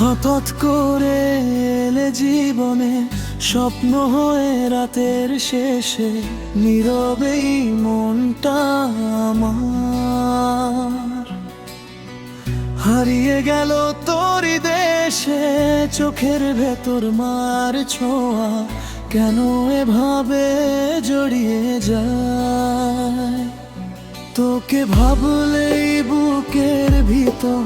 হঠাৎ করে এলে জীবনে, স্বপ্ন হয়ে রাতের শেষে, নীরবেই মনটা আমার হারিয়ে গেল তোরই দেশে। চোখের ভেতর মার ছোঁয়া কেন এভাবে জড়িয়ে যায়। তোকে ভাবলেই বুকের ভিতর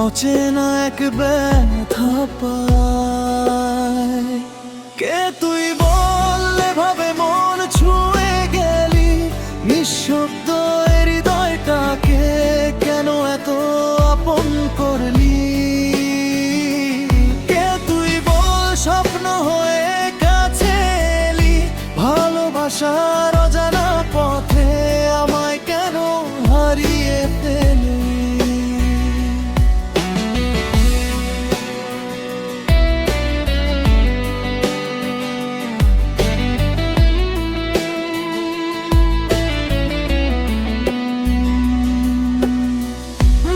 অচেনা এক ব্যথা পায়। কে তুই বললে ভাবে মন ছুঁয়ে গেলি, নিঃশব্দ হৃদয়টাকে কেন এত আপন করলি। কে তুই বল স্বপ্ন হয়ে কাছে এলি, ভালোবাসার অজানা পথে আমায় কেন হারিয়ে ফেলি।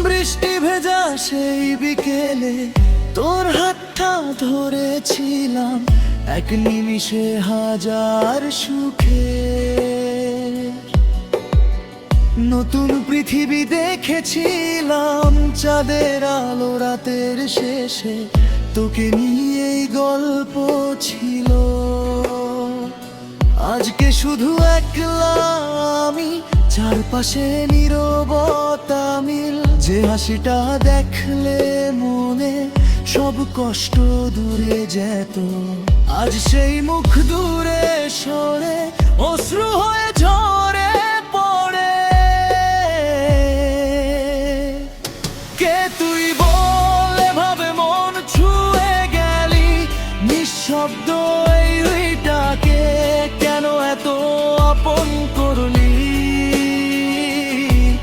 বৃষ্টি ভেজা সেই বিকেলে তোর হাতটা ধরেছিলাম, এক নিমিষে হাজার সুখে নতুন পৃথিবী দেখেছিলাম। চাঁদের আলো রাতের শেষে তোকে নিয়েই গল্প ছিল। আজকে শুধু একলা আমি, চারপাশে নীরবতা মিল। যে হাসিটা দেখলে মনে সব কষ্ট দূরে যেত, আজ সেই মুখ দূরে সরে অশ্রু হয়ে ঝরে পড়ে। কে তুই বলে ভাবে মন ছুঁয়ে গেলি, নিঃশব্দ এই হৃদয়টাকে কেন এত আপন করলি।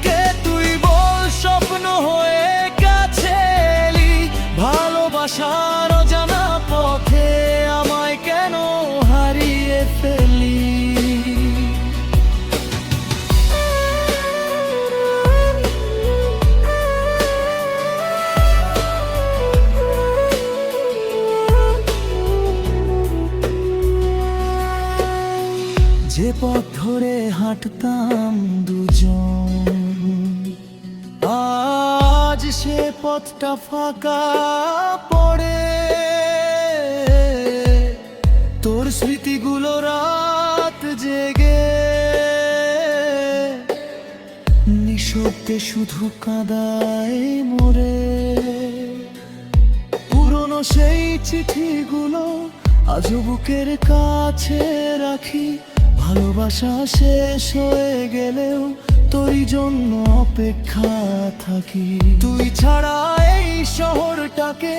কে তুই বল স্বপ্ন হয়ে কাছে এলি, ভালোবাসার অজানা পথে আমায় কেন হারিয়ে ফেলি। যে পথ ধরে হাঁটতাম দুজন, আজ সে পথটা ফাঁকা পড়ে। তোর স্মৃতিগুলো রাত জেগে নিঃশব্দে শুধু কাঁদায় মোরে। পুরনো সেই চিঠিগুলো আজও বুকের কাছে রাখি। ভালোবাসা শেষ হয়ে গেলেও তোরই জন্য অপেক্ষা থাকি। তুই ছাড়া এই শহরটাকে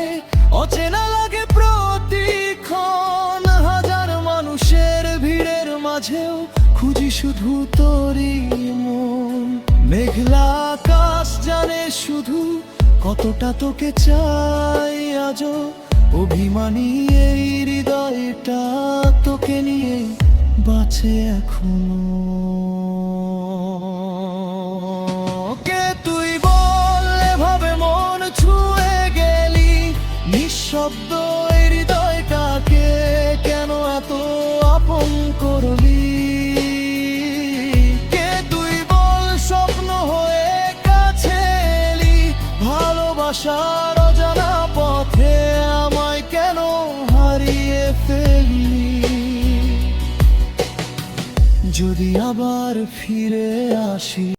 অচেনা লাগে প্রতিক্ষণ। হাজার মানুষের ভিড়ের মাঝেও খুঁজি শুধু তোরই মন। মেঘলা আকাশ জানে শুধু কতটা তোকে চাই আজও। অভিমানী এই হৃদয়টা তোকে নিয়ে বাঁচে এখনো। কে তুই বললে ভাবে মন ছুঁয়ে গেলি, নিঃশব্দ হৃদয়টাকে কেন এত আপন করলি। কে তুই বল স্বপ্ন হয়ে কাছে এলি, ভালোবাসার অজানা পথে আমায় কেন হারিয়ে ফেললি। যদি আবার ফিরে আসি।